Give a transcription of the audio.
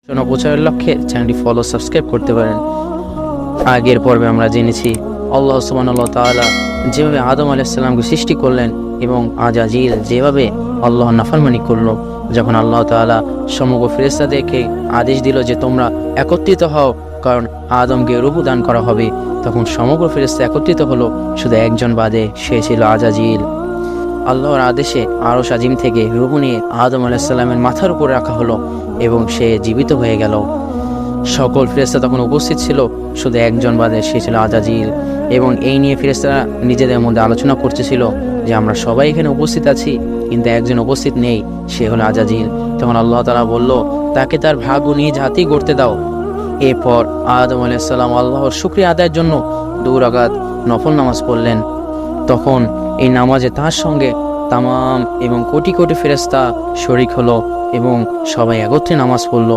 প্রচারের লক্ষ্যে চ্যানেলটি ফলো সাবস্ক্রাইব করতে পারেন। আগের পর্বে আমরা জেনেছি আল্লাহ সুবহানাহু ওয়া তাআলা যেভাবে আদম আলাইহিস সালামকে সৃষ্টি করলেন এবং আজাজিল যেভাবে আল্লাহর নাফরমানি করলো। যখন আল্লাহ তাআলা সমগ্র ফেরেশতাদেরকে আদেশ দিল যে তোমরা একত্রিত হও, কারণ আদমকে রূহ দান করা হবে, তখন সমগ্র ফেরেশতা একত্রিত হলো, শুধু একজন বাদে, সে ছিল আজাজিল। আল্লাহর আদেশে আরশ আজিম থেকে রূহ নিয়ে আদম আলাইহিস সালামের মাথার উপর রাখা হলো এবং সে জীবিত হয়ে গেল। সকল ফেরেশতা তখন উপস্থিত ছিল, শুধু একজন বাদে, সে ছিল আজাজিল। এবং এই নিয়ে ফেরেশতারা নিজেদের মধ্যে আলোচনা করতেছিল যে আমরা সবাই এখানে উপস্থিত আছি, কিন্তু একজন উপস্থিত নেই, সে হলো আজাজিল। তখন আল্লাহ তাআলা বলল, তাকে তার ভাগ্য নিজ হাতেই গড়তে দাও। এরপর আদম আলাইহিস সালাম আল্লাহর শুকরিয়া আদায়ের জন্য 2 রাকাত নফল নামাজ পড়লেন। তখন এই নামাজে তার সঙ্গে তামাম এবং কোটি কোটি ফেরেশতা শরীক হলো এবং সবাই একত্রে নামাজ পড়লো।